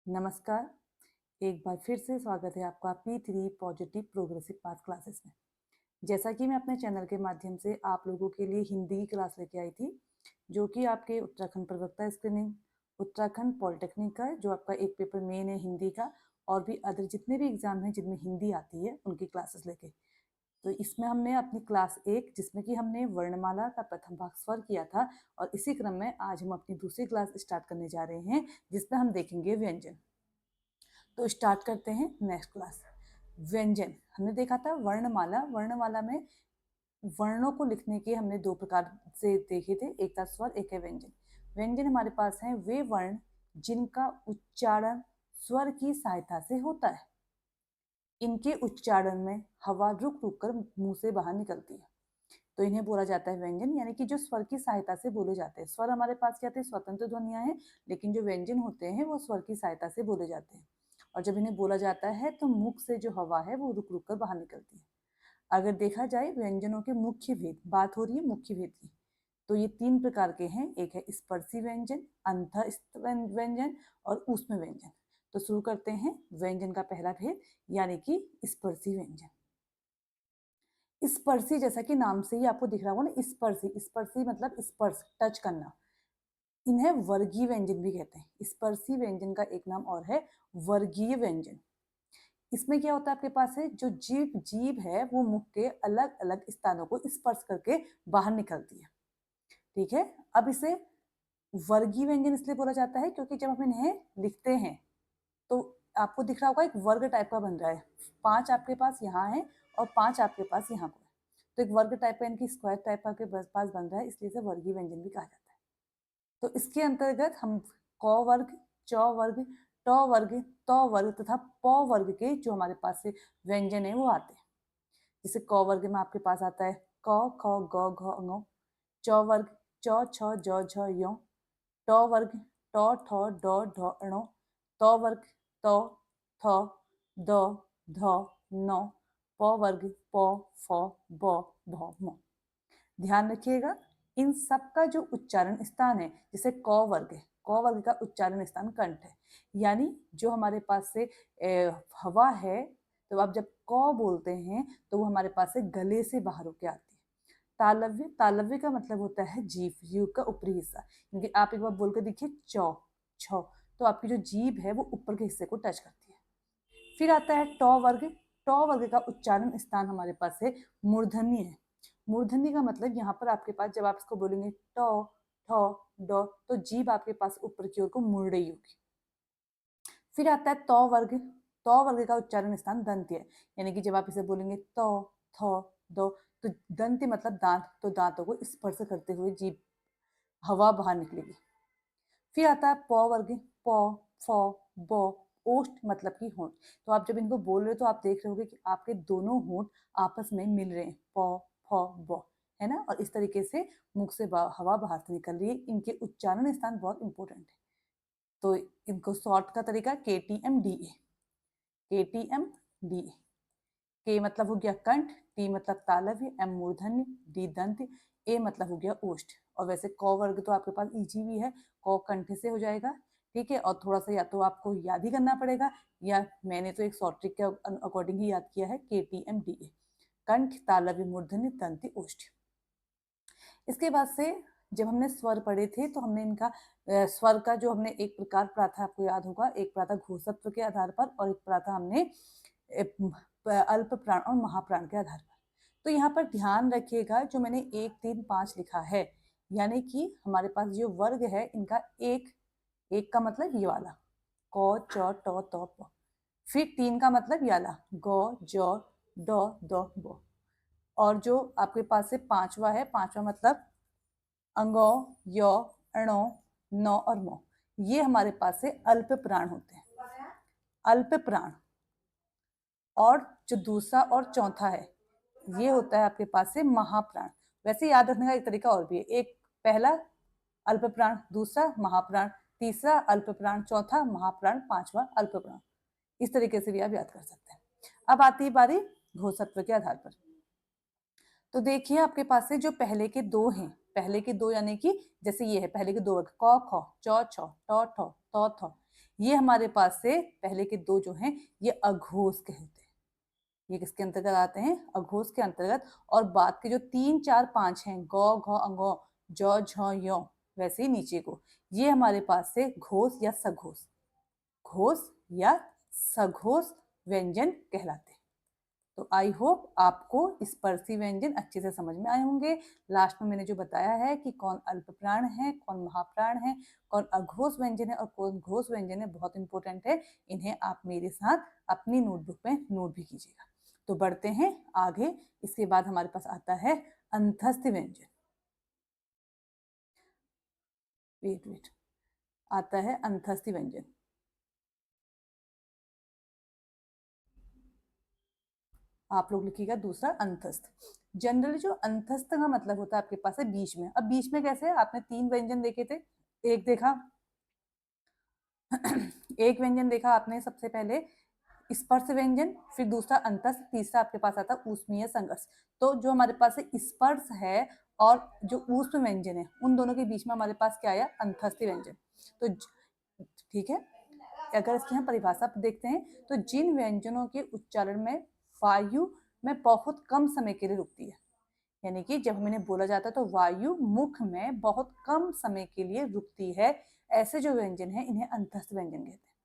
नमस्कार। एक बार फिर से स्वागत है आपका P3 positive progressive path classes में। जैसा कि मैं अपने चैनल के माध्यम से आप लोगों के लिए हिंदी की क्लास लेके आई थी, जो कि आपके उत्तराखंड प्रवक्ता स्क्रीनिंग, उत्तराखंड पॉलिटेक्निक का जो आपका एक पेपर मेन है हिंदी का, और भी अदर जितने भी एग्जाम हैं जिनमें हिंदी आती है उनकी क्लासेस लेके। तो इसमें हमने अपनी क्लास 1 जिसमें कि हमने वर्णमाला का प्रथम भाग स्वर किया था, और इसी क्रम में आज हम अपनी दूसरी क्लास स्टार्ट करने जा रहे हैं जिसमें हम देखेंगे व्यंजन। तो स्टार्ट करते हैं नेक्स्ट क्लास। व्यंजन हमने देखा था वर्णमाला। वर्णमाला में वर्णों को लिखने के हमने दो प्रकार से देखे थे, एक था स्वर, एक है व्यंजन। व्यंजन हमारे पास हैं वे वर्ण जिनका उच्चारण स्वर की सहायता से होता है। इनके उच्चारण में हवा रुक रुक कर मुंह से बाहर निकलती है, तो इन्हें बोला जाता है व्यंजन, यानी कि जो स्वर की सहायता से बोले जाते हैं। स्वर हमारे पास क्या थे, स्वतंत्र ध्वनियां हैं, लेकिन जो व्यंजन होते हैं वो स्वर की सहायता से बोले जाते हैं। और जब इन्हें बोला जाता है तो मुख से जो हवा है वो रुक रुक कर बाहर निकलती है। अगर देखा जाए व्यंजनों के मुख्य भेद, बात हो रही है मुख्य भेद की, तो ये 3 प्रकार के हैं। एक है स्पर्शी व्यंजन, अंतःस्थ व्यंजन और ऊष्म व्यंजन। तो शुरू करते हैं व्यंजन का पहला भेद, यानी कि स्पर्शी व्यंजन। स्पर्शी जैसा कि नाम से ही आपको दिख रहा होगा ना, स्पर्शी। स्पर्शी मतलब स्पर्श, टच करना। इन्हें वर्गीय व्यंजन भी कहते हैं। स्पर्शी व्यंजन का एक नाम और है वर्गीय व्यंजन। इसमें क्या होता है, आपके पास है जो जीभ है वो मुख के अलग अलग स्थानों को स्पर्श करके बाहर निकलती है। ठीक है, अब इसे वर्गीय व्यंजन इसलिए बोला जाता है क्योंकि जब हम इन्हें लिखते हैं तो आपको दिख रहा होगा एक वर्ग टाइप का बन रहा है। 5 आपके पास यहाँ है और 5 आपके पास यहाँ पर, तो एक वर्ग टाइप का, इनकी स्क्वायर टाइप का आपके पास बन रहा है, इसलिए इसे वर्गीय व्यंजन भी कहा जाता है। तो इसके अंतर्गत हम क वर्ग, च वर्ग, ट वर्ग, त वर्ग तथा प वर्ग के जो हमारे पास से व्यंजन है वो आते हैं। जैसे क वर्ग में आपके पास आता है क, ख, ग, घ, ङ। च वर्ग च, छ, ज, झ, य। ट वर्ग ट, ठ, ड, ढ, ण। त वर्ग त, थ, द, ध, न। प वर्ग प, फ, ब, भ, म। ध्यान रखिएगा, इन सब का जो उच्चारण स्थान है, जैसे क वर्ग है, क वर्ग का उच्चारण स्थान कंठ है, यानी जो हमारे पास से हवा है, तो आप जब क बोलते हैं तो वो हमारे पास से गले से बाहर होके आती है। तालव्य, तालव्य का मतलब होता है जीभ, जीभ का ऊपरी हिस्सा। क्योंकि आप एक बार बोल के देखिए चौ, छ, तो आपकी जो जीभ है वो ऊपर के हिस्से को टच करती है। फिर आता है ट वर्ग। ट वर्ग का उच्चारण स्थान हमारे पास है मूर्धन्य है। मूर्धन्य का मतलब यहाँ पर आपके पास जब आप इसको बोलेंगे ट, ठ, ड, तो जीभ आपके पास ऊपर की ओर को मुड़ रही होगी। फिर आता है त वर्ग। त वर्ग का उच्चारण स्थान दंत्य है, यानी कि जब आप इसे बोलेंगे त, थ, द, तो दंत्य मतलब दांत, तो दांतों को स्पर्श करते हुए जीभ हवा बाहर निकलेगी। फिर आता है प वर्ग। प, फ, ब, ओष्ठ मतलब कि होंठ। तो आप जब इनको बोल रहे हो तो आप देख रहे होगे कि आपके दोनों होंठ आपस में मिल रहे हैं, प, फ, ब, है ना। और इस तरीके से मुख से हवा बाहर से निकल रही है। इनके उच्चारण स्थान बहुत इंपॉर्टेंट है, तो इनको शॉर्ट का तरीका KTM-DA। KTM-DA। के मतलब हो गया कंठ, टी मतलब तालव्य, एम मूर्धन्य, डी दंत, ए मतलब हो गया ओष्ठ। और वैसे क वर्ग तो आपके पास इजी भी है, क कंठ से हो जाएगा। ठीक है, और थोड़ा सा या तो आपको याद ही करना पड़ेगा, या मैंने तो एक शॉर्ट ट्रिक के अकॉर्डिंग ही याद किया है, KTM-DA, कंठ, तालव्य, मूर्धन्य, दंत, ओष्ठ। इसके बाद से जब हमने स्वर पढ़े थे तो हमने इनका स्वर का जो हमने एक प्रकार पढ़ा था, आपको याद होगा, एक पढ़ा था घोषत्व के आधार पर और एक पढ़ा था हमने अल्प प्राण और महाप्राण के आधार पर। तो यहाँ पर ध्यान रखिएगा, जो मैंने 1, 3, 5 लिखा है, यानी कि हमारे पास जो वर्ग है इनका एक का मतलब ये वाला क, च, ट, त, प। फिर 3 का मतलब ये वाला ग, ज, ड, द, ब। और जो आपके पास से 5वां है, 5वां मतलब अंगो, यो, अणो, नौ और मो। ये हमारे पास से अल्प प्राण होते हैं, अल्प प्राण। और जो दूसरा और चौथा है ये होता है आपके पास से महाप्राण। वैसे याद रखने का एक तरीका और भी है, एक पहला अल्प प्राण, दूसरा महाप्राण, तीसरा अल्प प्राण, चौथा महाप्राण, 5वां अल्प प्राण। इस तरीके से भी आप याद कर सकते हैं। अब आती है बारी घोषत्व के आधार पर। तो देखिए आपके पास से जो पहले के दो हैं, पहले के दो यानी कि जैसे ये है पहले के दो वर्ग क, ख, च, छ, ट, ठ, त, थ, ये हमारे पास से पहले के दो जो हैं ये अघोष के होते हैं। ये किसके अंतर्गत आते हैं? अघोष के अंतर्गत। और बाद के जो 3, 4, 5 हैं, गौ, घौ, अंगौ, जौ, झौ, यौ, वैसे ही नीचे को, ये हमारे पास से घोष या सघोष, घोष या सघोष व्यंजन कहलाते हैं। तो आई होप आपको स्पर्शी व्यंजन अच्छे से समझ में आए होंगे। लास्ट में मैंने जो बताया है कि कौन अल्प प्राण है, कौन महाप्राण है, कौन अघोष व्यंजन है और कौन घोष व्यंजन है, बहुत इंपॉर्टेंट है। इन्हें आप मेरे साथ अपनी नोटबुक में नोट भी कीजिएगा। तो बढ़ते हैं आगे। इसके बाद हमारे पास आता है अंतस्थ व्यंजन। वेट आता है अंतस्थ व्यंजन। आप लोग लिखिएगा दूसरा अंतस्थ। जनरली जो अंतस्थ का मतलब होता है आपके पास है बीच में। अब बीच में कैसे? आपने 3 व्यंजन देखे थे। एक देखा एक व्यंजन देखा आपने सबसे पहले स्पर्श व्यंजन, फिर दूसरा अंतस्थ, तीसरा आपके पास आता ऊष्मीय संघर्ष। तो जो हमारे पास स्पर्श है और जो ऊष्म व्यंजन है, उन दोनों के बीच में हमारे पास क्या आया? अंतस्थ व्यंजन। तो ठीक है, अगर इसकी हम परिभाषा देखते हैं तो जिन व्यंजनों के उच्चारण में वायु में बहुत कम समय के लिए रुकती है, यानी कि जब मैंने बोला जाता है तो वायु मुख में बहुत कम समय के लिए रुकती है, ऐसे जो व्यंजन है इन्हें अंतस्थ व्यंजन कहते हैं।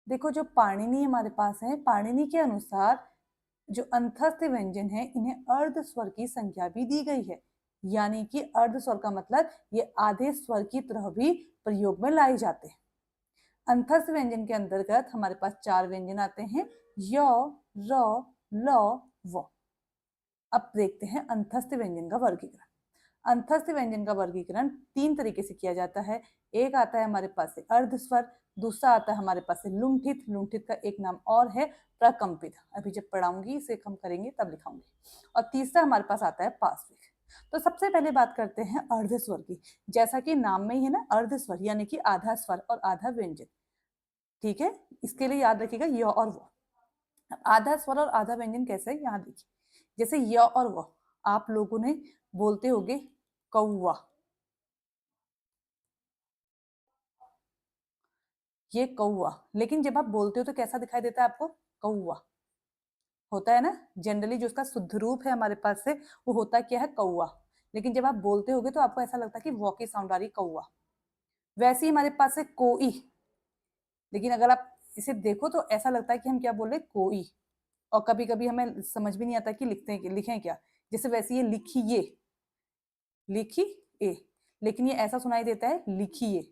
देखो जो पाणिनि हमारे पास है, पाणिनि के अनुसार जो अंतस्थ व्यंजन है इन्हें अर्ध स्वर की संख्या भी दी गई है, यानी कि अर्ध स्वर का मतलब ये आधे स्वर की तरह भी प्रयोग में लाए जाते हैं। अंतस्थ व्यंजन के अंतर्गत हमारे पास 4 व्यंजन आते हैं, य, र, ल, व। अब देखते हैं अंतस्थ व्यंजन का वर्गीकरण। अंतस्थ व्यंजन का वर्गीकरण 3 तरीके से किया जाता है। एक आता है हमारे पास से अर्ध स्वर, दूसरा आता है हमारे पास से लुंठित, लुंठित का एक नाम और है प्रकंपित, अभी जब पढ़ाऊंगी इसे हम करेंगे तब लिखाऊंगी, और तीसरा हमारे पास आता है पार्श्विक। तो सबसे पहले बात करते हैं अर्ध स्वर की। जैसा कि नाम में ही है ना, अर्ध स्वर यानी कि आधा स्वर और आधा व्यंजन। ठीक है, इसके लिए याद रखिएगा य और वो। आधा स्वर और आधा व्यंजन कैसे है यहाँ देखिए। जैसे य और वो आप लोगों ने बोलते होगे कौवा, ये कौवा, लेकिन जब आप बोलते हो तो कैसा दिखाई देता है आपको? कौवा होता है ना। जनरली जो उसका शुद्ध रूप है हमारे पास से वो होता क्या है? कौवा। लेकिन जब आप बोलते होगे तो आपको ऐसा लगता है कि वो की साउंड आ रही, कौवा। वैसे ही हमारे पास है कोई, लेकिन अगर आप इसे देखो तो ऐसा लगता है कि हम क्या बोल रहे हैं? कोई। और कभी कभी हमें समझ भी नहीं आता कि लिखें क्या। जैसे वैसे ये लिखिए, लिखी ए, लेकिन ये ऐसा सुनाई देता है लिखिए।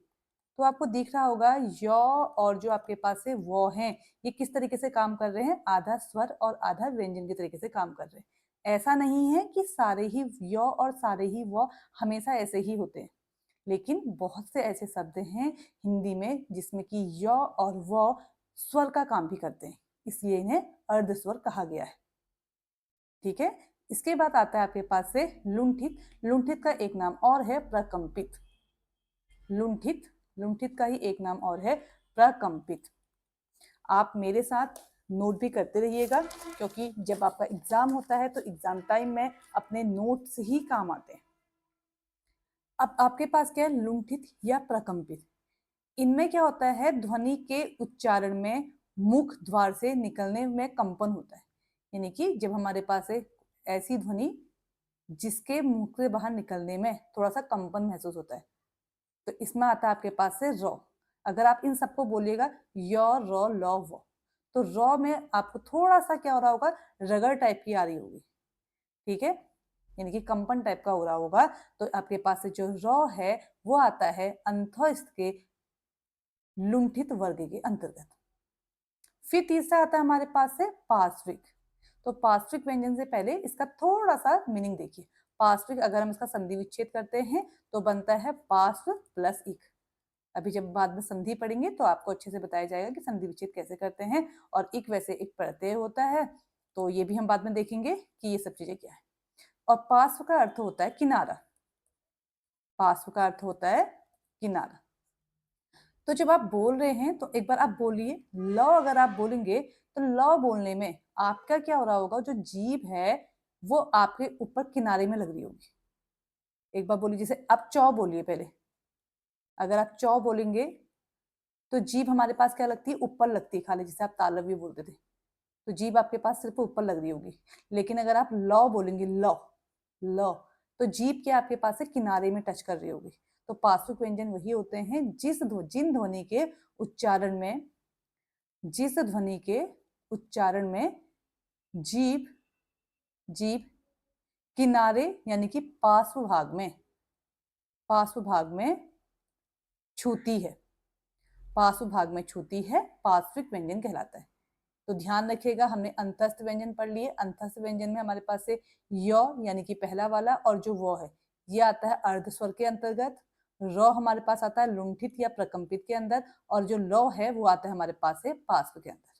तो आपको दिख रहा होगा य और जो आपके पास है वो हैं, ये किस तरीके से काम कर रहे हैं? आधा स्वर और आधा व्यंजन के तरीके से काम कर रहे हैं। ऐसा नहीं है कि सारे ही य और सारे ही वो हमेशा ऐसे ही होते हैं, लेकिन बहुत से ऐसे शब्द हैं हिंदी में जिसमें कि य और वो स्वर का काम भी करते हैं, इसलिए इन्हें अर्ध स्वर कहा गया है। ठीक है, इसके बाद आता है आपके पास से लुंठित। लुंठित का एक नाम और है प्रकंपित। लुंठित, लुंठित का ही एक नाम और है प्रकंपित। आप मेरे साथ नोट भी करते रहिएगा, क्योंकि जब आपका एग्जाम होता है तो एग्जाम टाइम में अपने नोट्स ही काम आते हैं। अब आपके पास क्या है? लुंठित या प्रकंपित। इनमें क्या होता है? ध्वनि के उच्चारण में मुख द्वार से निकलने में कंपन होता है, यानी कि जब हमारे पास है ऐसी ध्वनि जिसके मुख से बाहर निकलने में थोड़ा सा कंपन महसूस होता है, तो इसमें आता है आपके पास से रॉ। अगर आप इन सबको बोलिएगा य, रॉ, लॉ, वो, तो रॉ में आपको थोड़ा सा क्या हो रहा होगा? रगड़ टाइप की आ रही होगी। ठीक है, यानी कि कंपन टाइप का हो रहा होगा। तो आपके पास से जो रॉ है वो आता है अंतस्थ के लुंठित वर्ग के अंतर्गत। फिर तीसरा आता है हमारे पास से पार्श्विक। तो पार्श्विक व्यंजन से पहले इसका थोड़ा सा मीनिंग देखिए। पार्श्विक अगर हम इसका संधि विच्छेद करते हैं तो बनता है पार्श्व प्लस इक। अभी जब बाद में संधि पढ़ेंगे तो आपको अच्छे से बताया जाएगा कि संधि विच्छेद कैसे करते हैं। और इक वैसे एक प्रत्यय होता है, तो ये भी हम बाद में देखेंगे कि ये सब चीजें क्या है। और पार्श्व का अर्थ होता है किनारा। पार्श्व का अर्थ होता है किनारा। तो जब आप बोल रहे हैं तो एक बार आप बोलिए ल। अगर आप बोलेंगे तो ल बोलने में आपका क्या हो रहा होगा? जो जीभ है वो आपके ऊपर किनारे में लग रही होगी। एक बार बोलिए, जैसे आप चौ बोलिए पहले। अगर आप चौ बोलेंगे तो जीभ हमारे पास क्या लगती है, ऊपर लगती है खाली, जिसे आप तालव्य बोलते थे। तो जीभ आपके पास सिर्फ ऊपर लग रही होगी। लेकिन अगर आप लौ बोलेंगे, लौ लौ, तो जीभ क्या आपके पास है, किनारे में टच कर रही होगी। तो पार्श्विक व्यंजन वही होते हैं जिन ध्वनि के उच्चारण में, जिस ध्वनि के उच्चारण में जीभ जीभ किनारे यानी कि पार्श्व भाग में छूती है, पार्श्व भाग में छूती है, पार्श्विक व्यंजन कहलाता है। तो ध्यान रखिएगा, हमने अंतस्थ व्यंजन पढ़ लिए। अंतस्थ व्यंजन में हमारे पास से य यानी कि पहला वाला और जो वो है ये आता है अर्ध स्वर के अंतर्गत। र हमारे पास आता है लुंठित या प्रकंपित के अंदर, और जो लौ है वो आता है हमारे पास से पार्श्व के अंदर।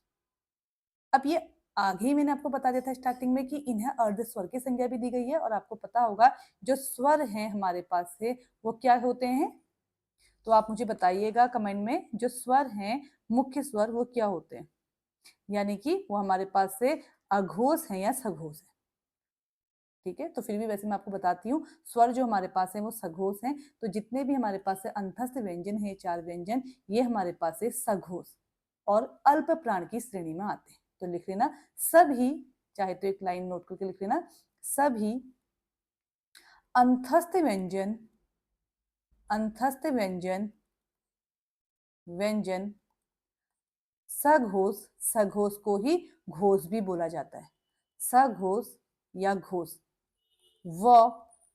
अब ये आगे ही मैंने आपको बता दिया था स्टार्टिंग में कि इन्हें अर्ध स्वर की संज्ञा भी दी गई है, और आपको पता होगा जो स्वर हैं हमारे पास से वो क्या होते हैं। तो आप मुझे बताइएगा कमेंट में, जो स्वर हैं मुख्य स्वर वो क्या होते हैं, यानी कि वो हमारे पास से अघोष है या सघोष है। ठीक है, तो फिर भी वैसे मैं आपको बताती हूँ, स्वर जो हमारे पास है वो सघोष हैं। तो जितने भी हमारे पास से अंतस्थ व्यंजन है, 4 व्यंजन, ये हमारे पास से सघोष और अल्प प्राण की श्रेणी में आते हैं। तो लिख लेना सभी, चाहे तो एक लाइन नोट करके लिख लेना, सभी अंतस्थ व्यंजन, अंतस्थ व्यंजन व्यंजन सघोष, सघोष को ही घोष भी बोला जाता है, सघोष या घोष, व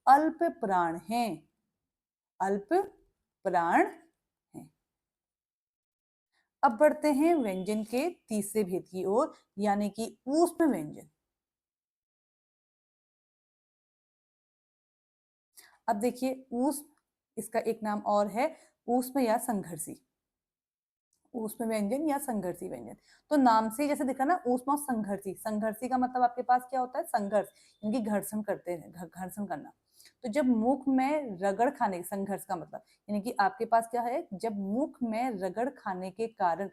अल्प प्राण हैं, अल्प प्राण हैं। अब बढ़ते हैं व्यंजन के तीसरे भेद की ओर, यानी कि ऊष्म व्यंजन। अब देखिए ऊष्म, इसका एक नाम और है ऊष्म या संघर्षी, ऊष्म व्यंजन या संघर्षी व्यंजन। तो नाम से जैसे दिखा ना, ऊष्म और संघर्षी, संघर्षी का मतलब आपके पास क्या होता है, संघर्ष, यानी घर्षण करते हैं, घर्षण करना। तो जब मुख में रगड़ खाने, संघर्ष का मतलब यानी कि आपके पास क्या है, जब मुख में रगड़ खाने के कारण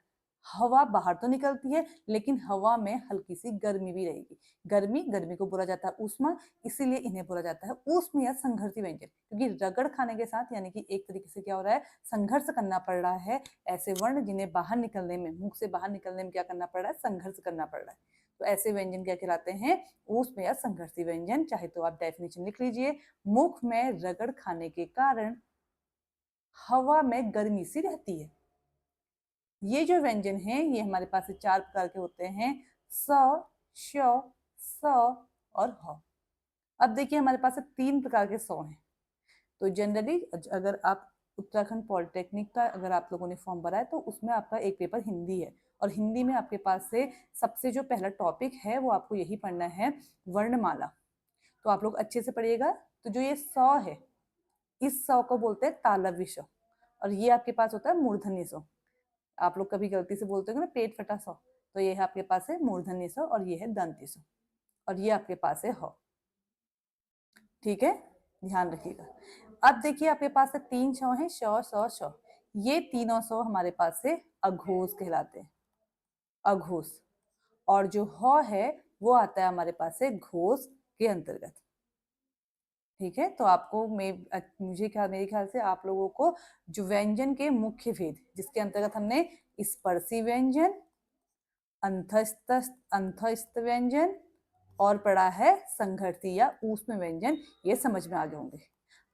हवा बाहर तो निकलती है, लेकिन हवा में हल्की सी गर्मी भी रहेगी। गर्मी को बोला जाता है ऊष्मा, इसीलिए इन्हें बोला जाता है ऊष्म या संघर्षी व्यंजन, क्योंकि रगड़ खाने के साथ यानी कि एक तरीके से क्या हो रहा है, संघर्ष करना पड़ रहा है। ऐसे वर्ण जिन्हें बाहर निकलने में, मुख से बाहर निकलने में क्या करना पड़ रहा है, संघर्ष करना पड़ रहा है। तो ऐसे व्यंजन क्या कहलाते हैं, ऊष्म या संघर्षी व्यंजन। चाहे तो आप डेफिनेशन लिख लीजिए, मुख में रगड़ खाने के कारण हवा में गर्मी सी रहती है। ये जो व्यंजन है ये हमारे पास 4 प्रकार के होते हैं, स, श, स और ह। अब देखिए हमारे पास 3 प्रकार के सौ हैं। तो जनरली अगर आप उत्तराखंड पॉलिटेक्निक का अगर आप लोगों ने फॉर्म भरा है तो उसमें आपका एक पेपर हिंदी है, और हिंदी में आपके पास से सबसे जो पहला टॉपिक है वो आपको यही पढ़ना है, वर्णमाला। तो आप लोग अच्छे से पढ़िएगा। तो जो ये सौ है, इस सौ को बोलते हैं तालव्य स, और ये आपके पास होता है मूर्धन्य स। आप लोग कभी गलती से बोलते हो ना पेट फटा स, तो ये है आपके पास है मूर्धन्य स, और ये है दंत्य स, और ये आपके पास है ह। ठीक है, ध्यान रखिएगा। अब देखिए आपके पास से 3 श हैं, श, स, श। ये तीनों स हमारे पास से अघोष कहलाते हैं, अघोष। और जो ह है वो आता है हमारे पास से घोष के अंतर्गत। ठीक है, तो आपको मेरे ख्याल से आप लोगों को जो व्यंजन के मुख्य भेद, जिसके अंतर्गत हमने स्पर्शी व्यंजन, अंतस्थ व्यंजन और पढ़ा है संघर्षी या ऊष्म व्यंजन, ये समझ में आ गए होंगे।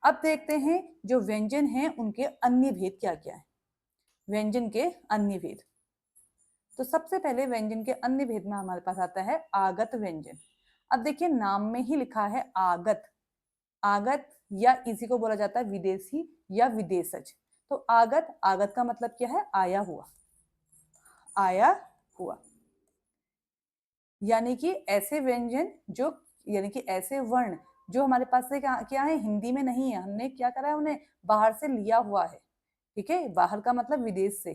अब देखते हैं जो व्यंजन हैं उनके अन्य भेद क्या क्या है, व्यंजन के अन्य भेद। तो सबसे पहले व्यंजन के अन्य भेद में हमारे पास आता है आगत व्यंजन। अब देखिए नाम में ही लिखा है आगत, आगत या इसी को बोला जाता है विदेशी या विदेशज। तो आगत, आगत का मतलब क्या है, आया हुआ, आया हुआ। यानी कि ऐसे व्यंजन जो, यानी कि ऐसे वर्ण जो हमारे पास से क्या है, हिंदी में नहीं है, हमने क्या करा है, उन्हें बाहर से लिया हुआ है। ठीक है, बाहर का मतलब विदेश से,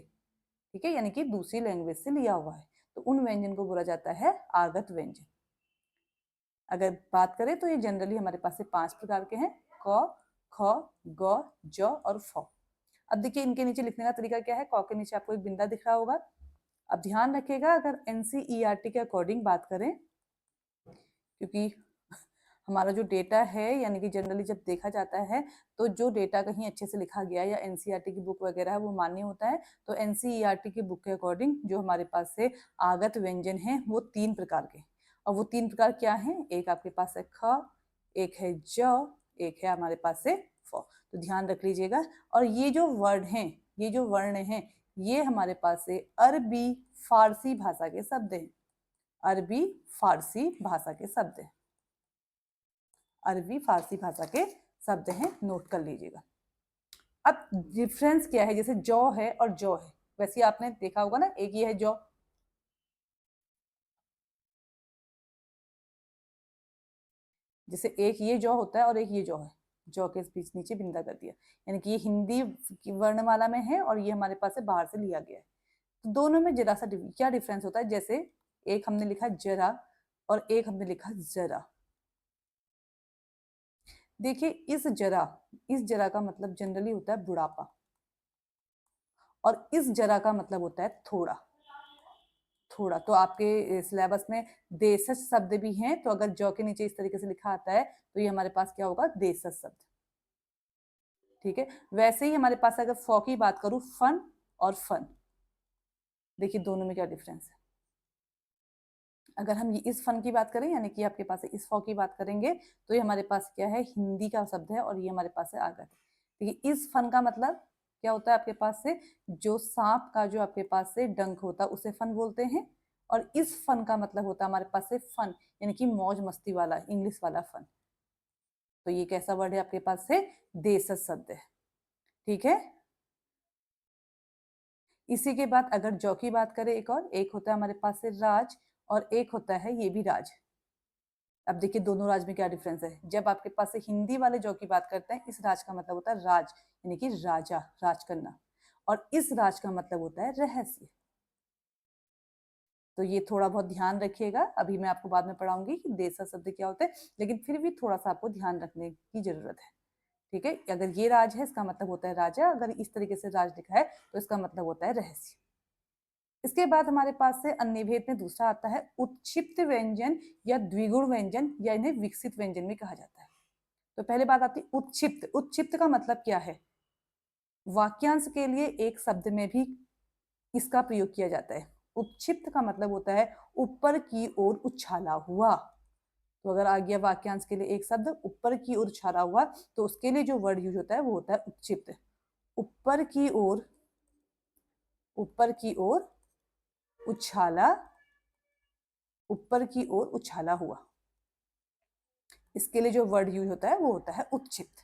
ठीक है, यानी कि दूसरी लैंग्वेज से लिया हुआ है। तो उन व्यंजन को बोला जाता है आगत व्यंजन। अगर बात करें तो ये जनरली हमारे पास से 5 प्रकार के हैं, क, ख, ग, ज और फ। अब देखिए इनके नीचे लिखने का तरीका क्या है, क के नीचे आपको एक बिंदा दिख रहा होगा। अब ध्यान रखिएगा, अगर एनसीईआरटी के अकॉर्डिंग बात करें, क्योंकि हमारा जो डेटा है, यानी कि जनरली जब देखा जाता है तो जो डेटा कहीं अच्छे से लिखा गया है या एनसीईआरटी की बुक वगैरह है वो मान्य होता है। तो एनसीईआरटी की बुक के अकॉर्डिंग जो हमारे पास से आगत व्यंजन है वो 3 प्रकार के, और वो 3 प्रकार क्या हैं? एक आपके पास है ख, एक है ज, एक है हमारे पास से फ। तो ध्यान रख लीजिएगा। और ये जो वर्ड हैं, ये जो वर्ण हैं, ये हमारे पास से अरबी फारसी भाषा के शब्द हैं। अरबी फारसी भाषा के शब्द हैं। अरबी फारसी भाषा के शब्द हैं, नोट कर लीजिएगा। अब डिफरेंस क्या है? जैसे जौ है और जौ है, वैसे आपने देखा होगा ना, एक ये है जौ, जैसे एक ये जौ होता है और एक ये जौ है, जौ के बीच नीचे बिंदा कर दिया, यानी कि ये हिंदी की वर्णमाला में है और ये हमारे पास से बाहर से लिया गया है। तो दोनों में जरा सा क्या डिफरेंस होता है? जैसे एक हमने लिखा जरा और एक हमने लिखा जरा। देखिए इस जरा का मतलब जनरली होता है बुढ़ापा, और इस जरा का मतलब होता है थोड़ा। थोड़ा तो आपके सिलेबस में देशज शब्द भी हैं, तो अगर जौ के नीचे इस तरीके से लिखा आता है तो ये हमारे पास क्या होगा? देशज शब्द। ठीक है, वैसे ही हमारे पास अगर फॉ की बात करूं, फन और फन, देखिए दोनों में क्या डिफरेंस है। अगर हम ये इस फन की बात करें, यानी कि आपके पास इस फॉ की बात करेंगे, तो ये हमारे पास क्या है? हिंदी का शब्द है, और ये हमारे पास है आगत। देखिए इस फन का मतलब क्या होता है? आपके पास से जो सांप का जो आपके पास से डंक होता है उसे फन बोलते हैं, और इस फन का मतलब होता है हमारे पास से फन, यानी कि मौज मस्ती वाला, इंग्लिश वाला फन। तो ये कैसा वर्ड है आपके पास से? देशज शब्द है। ठीक है, इसी के बाद अगर जौ की बात करें, एक होता है हमारे पास से राज, और एक होता है ये भी राज। अब देखिए दोनों राज में क्या डिफरेंस है। जब आपके पास से हिंदी वाले जौ की बात करते हैं, इस राज का मतलब होता है राज, यानी कि राजा, राज करना, और इस राज का मतलब होता है रहस्य। तो ये थोड़ा बहुत ध्यान रखिएगा, अभी मैं आपको बाद में पढ़ाऊंगी कि देशज शब्द क्या होते हैं, लेकिन फिर भी थोड़ा सा आपको ध्यान रखने की जरूरत है। ठीक है, अगर ये राज है इसका मतलब होता है राजा, अगर इस तरीके से राज लिखा है तो इसका मतलब होता है रहस्य। इसके बाद हमारे पास से अन्यभेद में दूसरा आता है उत्क्षिप्त व्यंजन या द्विगुण व्यंजन, या इन्हें विकसित व्यंजन भी कहा जाता है। तो पहले बात आती है उत्क्षिप्त। उत्क्षिप्त का मतलब क्या है? वाक्यांश के लिए एक शब्द में भी इसका प्रयोग किया जाता है। उत्क्षिप्त का मतलब होता है ऊपर की ओर उछाला हुआ। तो अगर आ गया वाक्यांश के लिए एक शब्द ऊपर की ओर उछाला हुआ, तो उसके लिए जो वर्ड यूज होता है वो होता है उत्क्षिप्त। ऊपर की ओर, ऊपर की ओर उछाला, ऊपर की ओर उछाला हुआ, इसके लिए जो वर्ड यूज होता है वो होता है उत्क्षिप्त।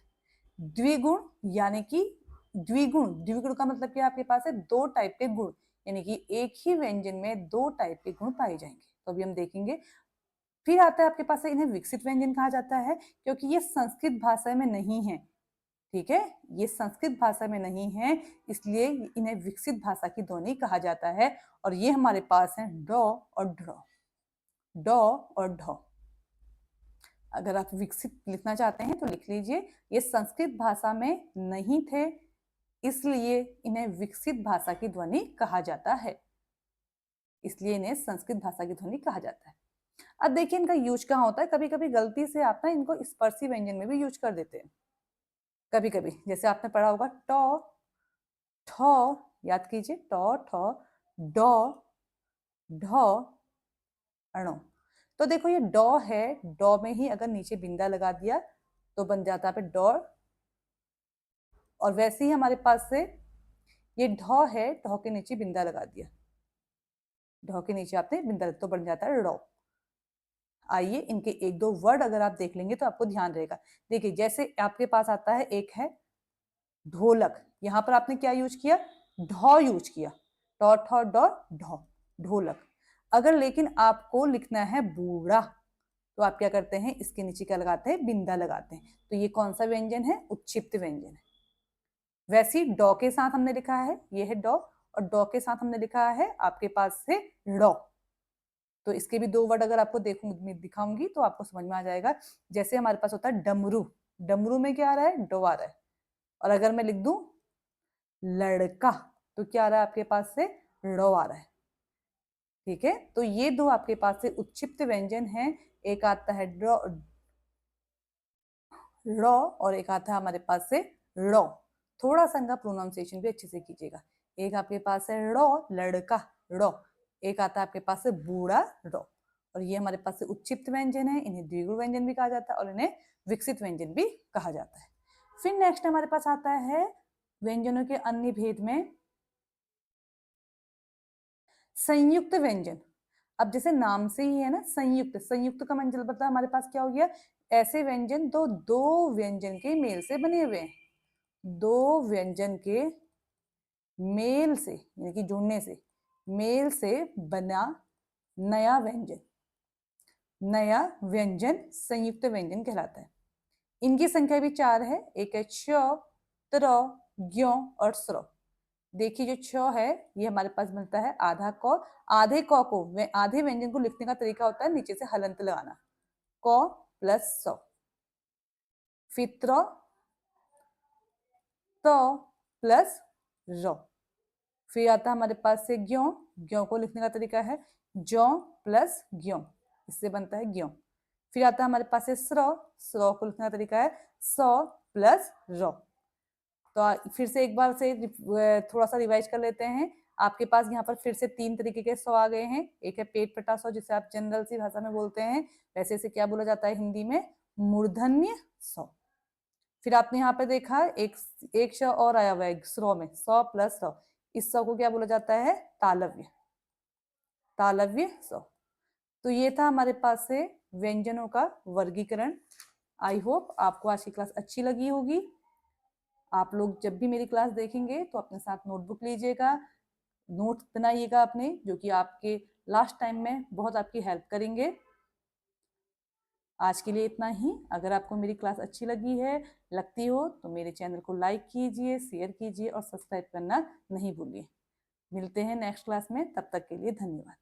द्विगुण, यानी कि द्विगुण, द्विगुण का मतलब क्या? आपके पास है दो टाइप के गुण, यानी कि एक ही व्यंजन में दो टाइप के गुण पाए जाएंगे। तो अभी हम देखेंगे। फिर आता है आपके पास है इन्हें विकसित व्यंजन कहा जाता है, क्योंकि ये संस्कृत भाषा में नहीं है। ठीक है, ये संस्कृत भाषा में नहीं है, इसलिए इन्हें विकसित भाषा की ध्वनि कहा जाता है। और ये हमारे पास है ड और ढ, ड और ढ। अगर आप विकसित लिखना चाहते हैं तो लिख लीजिए। ये संस्कृत भाषा में नहीं थे, इसलिए इन्हें विकसित भाषा की ध्वनि कहा जाता है, इसलिए इन्हें संस्कृत भाषा की ध्वनि कहा जाता है। अब देखिए इनका यूज कहाँ होता है। कभी कभी गलती से आप ना इनको स्पर्शी व्यंजन में भी यूज कर देते हैं। कभी कभी जैसे आपने पढ़ा होगा ट, ठ, याद कीजिए ट, ठ, ड, ढ, अणो। तो देखो ये ड है, ड में ही अगर नीचे बिंदा लगा दिया तो बन जाता है ड। और वैसे ही हमारे पास से ये ढ है, ढ के नीचे बिंदा लगा दिया, ढ के नीचे आपने बिंदा तो बन जाता है ड़। आइए इनके एक दो वर्ड अगर आप देख लेंगे तो आपको ध्यान रहेगा। देखिए जैसे आपके पास आता है, एक है ढोलक, यहां पर आपने क्या यूज किया? ढ यूज किया, ट ठ ड ढ, ढोलक। अगर लेकिन आपको लिखना है बूढ़ा, तो आप क्या करते हैं? इसके नीचे क्या लगाते हैं? बिंदा लगाते हैं। तो ये कौन सा व्यंजन है? उत्क्षिप्त व्यंजन है। वैसे ही डॉ के साथ हमने लिखा है, ये है डॉ, और डॉ के साथ हमने लिखा है आपके पास से ड़। तो इसके भी दो वर्ड अगर आपको देखूंगी, दिखाऊंगी तो आपको समझ में आ जाएगा। जैसे हमारे पास होता है डमरू, डमरू में क्या आ रहा है? डो आ रहा है। और अगर मैं लिख दूं लड़का, तो क्या आ रहा है आपके पास से? ड़ आ रहा है। ठीक है, तो ये दो आपके पास से उत्क्षिप्त व्यंजन हैं। एक आता है रो और एक आता है हमारे पास से रो। थोड़ा सा इनका प्रोनाउंसिएशन भी अच्छे से कीजिएगा। एक आपके पास है रो लड़का रो, एक आता है आपके पास से बूढ़ा रो। और ये हमारे पास से उच्चिप्त व्यंजन है, इन्हें द्विगु व्यंजन भी कहा जाता है और इन्हें विकसित व्यंजन भी कहा जाता है। फिर नेक्स्ट हमारे पास आता है व्यंजनों के अन्य भेद में संयुक्त व्यंजन। अब जैसे नाम से ही है ना संयुक्त, संयुक्त का मतलब हमारे पास क्या हो गया, ऐसे व्यंजन दो व्यंजन के मेल से बने हुए हैं, दो व्यंजन के मेल से यानी कि जुड़ने से, मेल से बना नया व्यंजन, नया व्यंजन संयुक्त व्यंजन कहलाता है। इनकी संख्या भी 4 है, एक है छ, त्र, ज्ञ और स्र। देखिए जो छ है ये हमारे पास मिलता है आधा क, आधे क को आधे व्यंजन को लिखने का तरीका होता है नीचे से हलंत लगाना, क प्लस स। फिर त्र, त प्लस र। फिर आता है हमारे पास से ज्ञ, ज्ञ को लिखने का तरीका है ज प्लस ज्ञ, इससे बनता है ज्ञ। फिर आता है हमारे पास से स्र, स्र को लिखने का तरीका है स प्लस र। तो फिर से एक बार से थोड़ा सा रिवाइज कर लेते हैं। आपके पास यहाँ पर फिर से 3 तरीके के सौ आ गए हैं। एक है पेट पटा सौ, जिसे आप जनरल सी भाषा में बोलते हैं, वैसे इसे क्या बोला जाता है हिंदी में, मूर्धन्य सौ। फिर आपने यहाँ पे देखा एक श और आया हुआ है स्रो में, सौ प्लस सौ, इस सौ को क्या बोला जाता है, तालव्य, तालव्य सौ। तो ये था हमारे पास से व्यंजनों का वर्गीकरण। आई होप आपको आज की क्लास अच्छी लगी होगी। आप लोग जब भी मेरी क्लास देखेंगे तो अपने साथ नोटबुक लीजिएगा, नोट्स बनाइएगा अपने, जो कि आपके लास्ट टाइम में बहुत आपकी हेल्प करेंगे। आज के लिए इतना ही। अगर आपको मेरी क्लास अच्छी लगी है, लगती हो, तो मेरे चैनल को लाइक कीजिए, शेयर कीजिए और सब्सक्राइब करना नहीं भूलिए। मिलते हैं नेक्स्ट क्लास में, तब तक के लिए धन्यवाद।